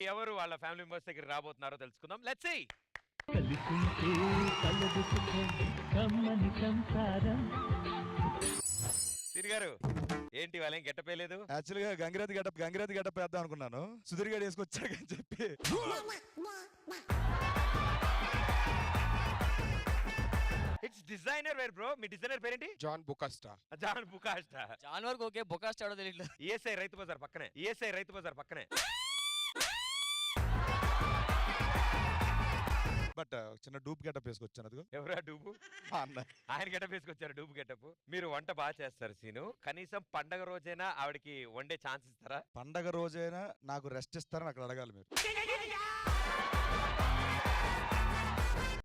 ఎవరు వాళ్ళ family members దగ్గర రాబోతున్నారో తెలుసుకుందాం. Let's see. సిరి గారు ఏంటి వాళ్ళేం గెట్టపేయలేదు? యాక్చువల్ గా గంగిరెద్దు గెటప్ వేద్దాం అనుకున్నాను, సుధీర్ గారు వేసుకొచ్చాకని చెప్పి. It's designer wear bro. మీ డిజైనర్ పేరేంటి? జాన్ బుకాస్టా. జాన్ బుకాస్టా. జాన్ వరకు ఓకే, బొకాస్ట్ ఆడో తెలియదు. ఈఎస్ఐ రైతు బజార్ పక్కనే. బట్ చిన్న డూప్ గెటప్ వేసుకొచ్చాను. అదిగో ఎవరా డూబు? మా అన్న. ఆయన గెటప్ వేసుకొచ్చారు, డూబు గెటప్. మీరు వంట బాగా చేస్తారు సీను. కనీసం పండగ రోజైనా ఆవిడకి వండే ఛాన్స్ ఇస్తారా? పండగ రోజైనా నాకు రెస్ట్ ఇస్తారని అక్కడ అడగాలి మీరు.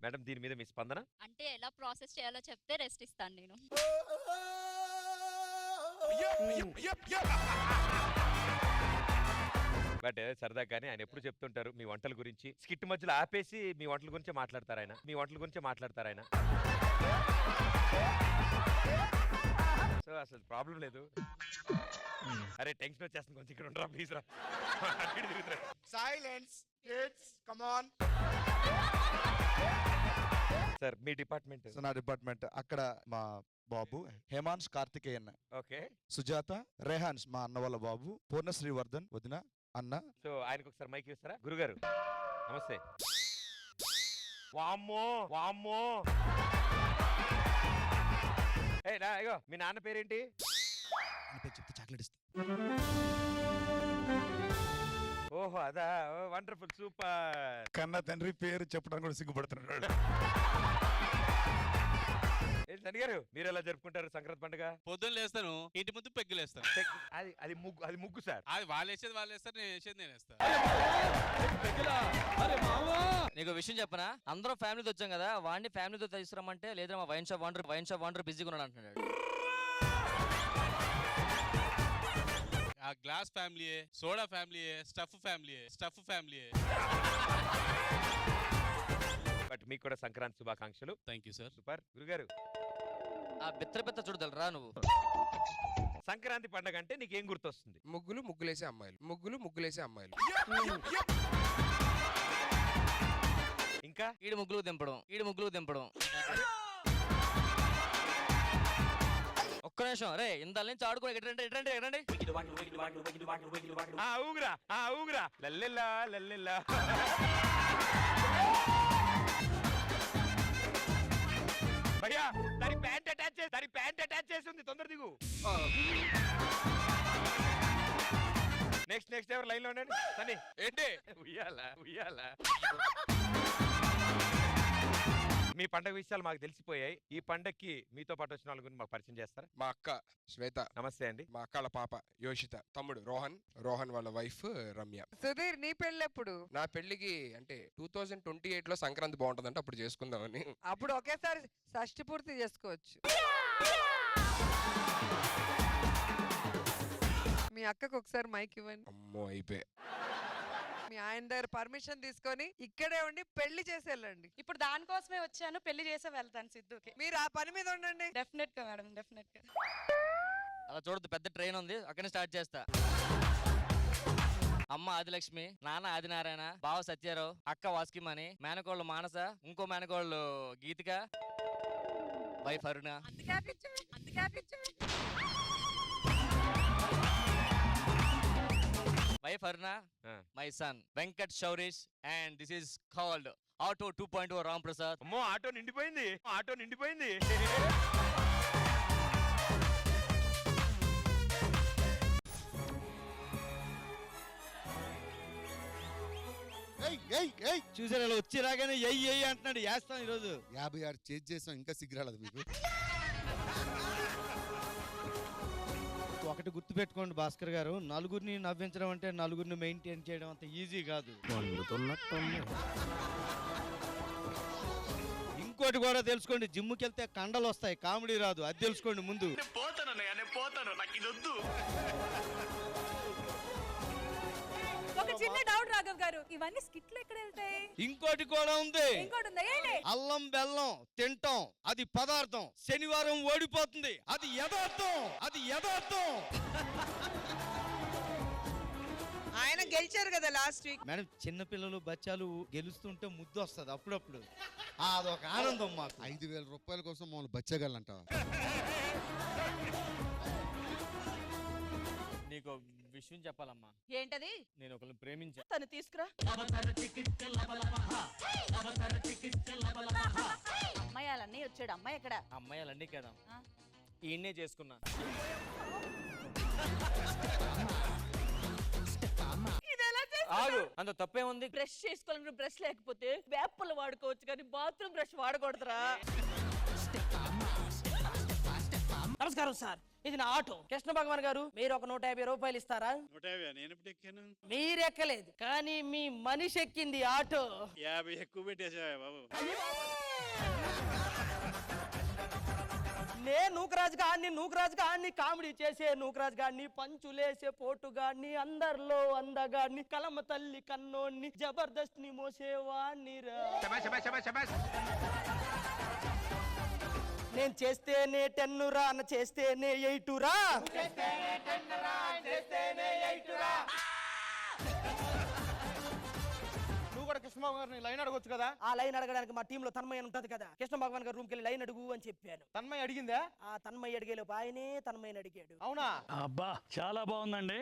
మేడం దీని మీద మీ స్పందన? అంటే ఎలా ప్రాసెస్ చేయాలో చెప్తే రెస్ట్ ఇస్తాను నేను. బట్ సరదా కానీ ఆయన ఎప్పుడు చెప్తుంటారు మీ వంటల గురించి. స్కిట్ మధ్యలో ఆపేసి మీ వంటల గురించి మాట్లాడతారు ఆయన. సో అసలు ప్రాబ్లం లేదు. అరే టెన్షన్ వచ్చేస్తుంది కొంచెం, ఇక్కడ ఉండరా ప్లీజ్ రా. Silence kids, come on. Sir me department? So నా డిపార్ట్మెంట్ అక్కడ మా బాబు హేమాన్స్ కార్తికేయన్, ఓకే. సుజాత, రేహాన్స్ మా అన్న వాళ్ళ బాబు, పూర్ణశ్రీవర్ధన్ వదిన అన్న. సో ఆయనకు ఒకసారి మైక్ ఇస్తారా? గురుగారు నమస్తే. వామ్మో ఏ రా ఇగో, మీ నాన్న పేరేంటి? చెప్తే చాక్లెట్ ఇస్తా. ఓహో అదా, వండర్ఫుల్, సూపర్. కన్నా తండ్రి పేరు చెప్పడానికి కూడా సిగ్గుపడుతున్నాడు. సని గారు మీరు ఎలా జరుపుకుంటారు సంక్రాంతి పండుగ? పొద్దున్న లేస్తాను, ఇంటి ముందు పెగ్గులేస్తాను. అది ముగ్గు సార్. అది వాళ్ళు వేసేది వాళ్ళు వేస్తారు, నేను వేసేది నేను వేస్తాను. నీకు విషయం చెప్పనా, అందరం ఫ్యామిలీతో వచ్చాం కదా, వాడిని ఫ్యామిలీతో తీసుకురమ్మంటే లేదా మా వైన్ షాప్ వాండర్ బిజీగా ఉన్నాడు అంటున్నాడు. ఆ గ్లాస్ ఫ్యామిలీయే, సోడా ఫ్యామిలీయే, స్టఫ్ ఫ్యామిలీయే. బట్ మీకు కూడా సంక్రాంతి శుభాకాంక్షలు. Thank you sir. సూపర్. గురుగారు ఆ బిత్త చూడదలరా నువ్వు. సంక్రాంతి పండుగ అంటే నీకేం గుర్తొస్తుంది? ముగ్గులేసే అమ్మాయిలు. ఇంకా ఈడు ముగ్గులు దింపడం. ఒక్క నిమిషం రే, ఇందాల నుంచి ఆడుకో. ఎటండి. ఊగురా లల్లెల్లా. భయ్యా దాని ప్యాంట్ అటాచ్ చేసి ఉంది, తొందర దిగు. నెక్స్ట్ ఎవరు లైన్ లో ఉండండి. సని ఏంటి ఉయ్యాలా. మీ పండగ విషయాలు మాకు తెలిసిపోయాయి. ఈ పండగకి మీతో పాటు వచ్చిన వాళ్ళ గురించి మాకు పరిచయం చేస్తారా? మా అక్క శ్వేత. నమస్తే అండి. మా అక్కల పాప యోషిత. తమ్ముడు రోహన్ వాళ్ళ వైఫ్ రమ్య. సుధీర్ నీ పెళ్ళి ఎప్పుడు? నా పెళ్లికి అంటే 2028 లో సంక్రాంతి బాగుంటదంటే అప్పుడు చేసుకుందామని. అప్పుడు ఒకేసారి షష్టి పూర్తి చేసుకోవచ్చు. మీ అక్కకు ఒకసారి మైక్ ఇవ్వండి. అమ్మో అయిపోయి. మీ ఆయన దగ్గర పర్మిషన్ తీసుకొని ఇక్కడే ఉండి పెళ్లి చేసి వెళ్ళండి. ఇప్పుడు దానికోసమే వచ్చాను, పెళ్లి చేసే వెళ్తాను సిద్ధుకి. మీరు ఆ పని మీద ఉండండి. డెఫినెట్ గా మేడం, డెఫినెట్ గా. అలా చూడద్దు, పెద్ద ట్రైన్ ఉంది, అక్కడనే స్టార్ట్ చేస్తా. అమ్మ ఆదిలక్ష్మి, నాన్న ఆదినారాయణ, బావ సత్యారావు, అక్క వాస్కిమణి, మేనకోళ్ళు మానస, ఇంకో మేనకోళ్ళు Geethika, wife Aruna. Wife Aruna, my son Venkat Shaurish, and this is called Auto 2.0 Ram Prasad. అమ్మో ఆటో నిండిపోయింది. చూసారు అలా వచ్చి రాగానే ఎయ్యి అంటున్నాడు. వేస్తాం ఈరోజు 56 చేజ్ చేసాం, ఇంకా సిగ్గురాలేదు మీకు. ఒకటి గుర్తు పెట్టుకోండి భాస్కర్ గారు, నలుగురిని నవ్వించడం అంటే నలుగురిని మెయింటైన్ చేయడం అంత ఈజీ కాదు. ఇంకోటి కూడా తెలుసుకోండి, జిమ్కి వెళ్తే కండలు వస్తాయి, కామెడీ రాదు. అది తెలుసుకోండి ముందు. పోతాను నాకు ఇది వద్దు. ఒక చిన్న డౌట్ రాఘవ్ గారు, ఇవన్నీ స్కిట్లు ఎక్కడ వెళ్తాయి? ఇంకోటి కూడా ఉంది. అల్లం బెల్లం తింటాం, అది పదార్థం. శనివారం ఓడిపోతుంది, అది యథార్థం. ఆయన గెలిచారు కదా లాస్ట్ వీక్. మేడం చిన్న పిల్లలు బచ్చాలు గెలుస్తుంటే ముద్దు వస్తుంది అప్పుడప్పుడు అదొక ఆనందం మాకు. 5,000 రూపాయల కోసం మమ్మల్ని బచ్చగలంటావా? నీకు విషయం చెప్పాలమ్మా, ఏంటది? నేను ఒకరిని ప్రేమించా. తను తీసుకురా. అమ్మాయాలన్నీ వచ్చాడు. అమ్మాయి ఎక్కడ? అమ్మాయిలన్నీ కదా ఆ. ఈయన్నే చేసుకున్నా. ఆగు, అంత తప్పే ఉంది. బ్రష్ చేసుకోవాలంటే బ్రష్ లేకపోతే వేపలు వాడుకోవచ్చు కానీ బాత్రూమ్ బ్రష్ వాడకూడదురా. నమస్కారం సార్, ఇది నా ఆటో. కృష్ణ భగవాన్ గారు, మీరు ఒక 150 రూపాయలు ఇస్తారా? 150 నేను ఎప్పుడు ఎక్కాను? మీరు ఎక్కలేదు కానీ మీ మనిషి ఎక్కింది ఆటో. 50 ఎక్కువ పెట్టేసావా బాబు? నేను నూకరాజు గాడిని కామెడీ చేసే నూకరాజు గాడిని, పంచులేసే పోటుగాడిని, అందరిలో అందగాడిని, కలమ తల్లి కన్నోడిని, జబర్దస్త్ ని మోసేవాణ్ణి రా. నేను చేస్తేనే 10 రా, చేస్తేనే 8 రా. నువ్వు కూడా కృష్ణ గారిని లైన్ అడగొచ్చు కదా. ఆ లైన్ అడగడానికి మా టీంలో తన్మయ్య ఉంటది కదా, కృష్ణ భగవాన్ గారు రూమ్కి వెళ్ళి లైన్ అడుగు అని చెప్పాను. తన్మయ్య అడిగిందా? ఆ తన్మయ్య అడిగేలోపు ఆయనే తన్మయ్యని అడిగాడు. అవునా? అబ్బా చాలా బాగుందండి.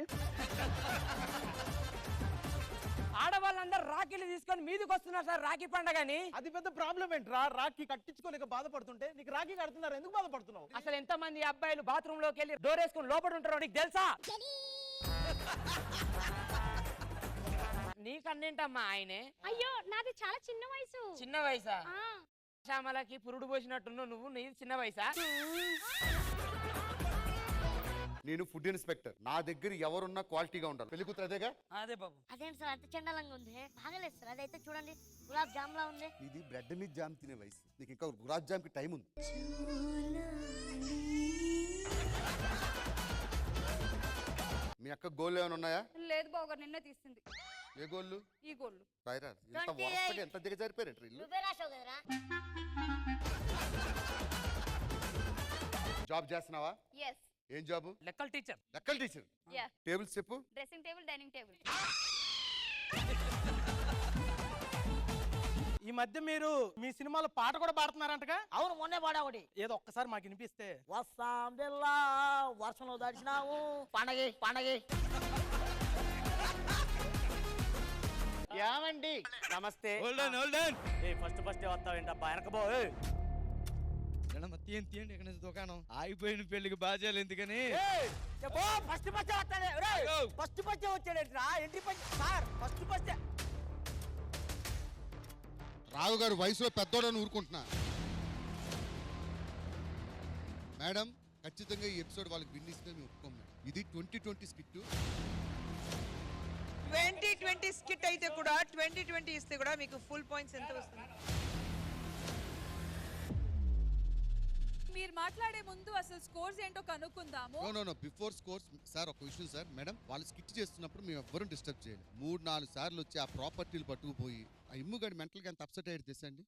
ఆడవాళ్ళందరూ రాఖీలు తీసుకొని మీదకి వస్తున్నారు సార్ రాఖీ పండగని. అది పెద్ద ప్రాబ్లం ఏంట్రా? రాఖీ కట్టించుకోలేక బాధపడుతుంటే నీకు రాఖీ కడుతున్నారు, ఎందుకు బాధపడుతున్నావు? అసలు ఎంత మంది అబ్బాయిలు బాత్రూమ్ లోకి వెళ్ళి డోర్ వేసుకుని లోపల ఉంటారో నీకు తెలుసా? నీకన్నేంటమ్మా ఆయనే? అయ్యో నాది చాలా చిన్న వయసు. చిన్న వయసా? శ్యామలకి పురుడు పోసినట్టున్నావు నువ్వు, నీది చిన్న వయసా? నేను ఫుడ్ ఇన్స్పెక్టర్. నా దగ్గర ఎవరున్నా క్వాలిటీగా ఉండాలి. పెళ్లి కూతురు అదేగా? అదే బాబు. అదేంటి సార్ అంత చండాలంగా ఉంది? బాగలేదు సార్, అదైతే చూడండి గులాబ్ జామ్ లా ఉంది. ఇది బ్రెడ్ మీద జామ్ తినే వయసు. నీకు ఇంకా గులాబ్ జామ్ కి టైం ఉంది. మీ అక్క గోళ్ళు ఏమైనా ఉన్నాయా? లేదు బావగారు, నిన్నే తీసింది. ఏ గోళ్ళు? ఈ గోళ్ళు. రాయిరా, ఎంత వరసగా ఎంత దిగజారిపోయారు ఇల్లు. నువ్వే రాసావు కదరా. జాబ్ చేస్తున్నావా? yes ఏం జాబు? లెక్కల టీచర్. లెక్కల టీచర్. yeah టేబుల్స్ చెప్పు. Dressing table, dining table. ఈ మధ్య మీరు మీ సినిమాలో పాట కూడా పాడుతున్నారంటగా? అవును, మొన్నే పాడా ఒకటి. ఏదో ఒక్కసారి మాకు వినిపిస్తే. వస్తాం బిల్లా వర్షంలో దడిచినావు పండగే. ఏమండి? నమస్తే. ఫస్ట్ వస్తావేంటబ్బా వెనకబో. తీయండి ఇక్కడ నుంచి దుకాణం. ఆగిపోయిన పెళ్లికి బాధ్యాలు ఎందుకని? ఫస్ట్ బస్సే వస్తాడే. ఫస్ట్ బస్సే వచ్చాడేట్రా? ఎంట్రీ సార్ ఫస్ట్ బస్సే. రావు గారు వయసులో పెద్దోడని ఊరుకుంటున్నా. మేడం ఖచ్చితంగా ఈ ఎపిసోడ్ వాళ్ళకి విన్ ఇస్తే మేము ఒప్పుకోం మేడం. ఇది 2020 స్కిట్. 2020 స్కిట్ అయితే కూడా 2020 ఇస్తే కూడా మీకు ఫుల్ పాయింట్స్ ఎంత వస్తుంది? మీరు మాట్లాడే ముందు అసలు స్కోర్స్ ఏంటో కనుక్కుందాము. నో బిఫోర్ స్కోర్స్ సార్ ఒక విషయం సార్. మేడం వాళ్ళు స్కిట్ చేస్తున్నప్పుడు మేము ఎవ్వరూ డిస్టర్బ్ చేయాలి. 3-4 సార్లు వచ్చి ఆ ప్రాపర్టీలు పట్టుకుపోయి ఆ ఇమ్ముగాడి మెంటల్గా ఎంత అప్సెట్ అయ్యేది తెచ్చండి.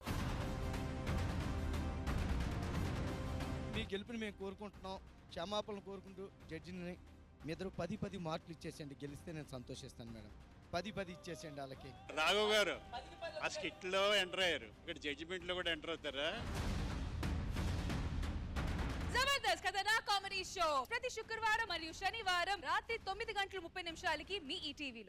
మీ గెలుపుని మేము కోరుకుంటున్నాం, క్షమాపణలు కోరుకుంటూ జడ్జిని మీ ఇద్దరు 10 మార్కులు ఇచ్చేసేయండి. గెలిస్తే నేను సంతోషిస్తాను మేడం. 10 ఇచ్చేసేయండి వాళ్ళకి. రాఘవ్ గారు ఆ స్కిట్ లో ఎంటర్ అయ్యారు, ఇక్కడ జడ్జిమెంట్ లో కూడా ఎంటర్ అవుతారా? జబర్దస్త్ కథనా కామెడీ షో ప్రతి శుక్రవారం మరియు శనివారం రాత్రి 9:30 మీ ఈ టీవీలో.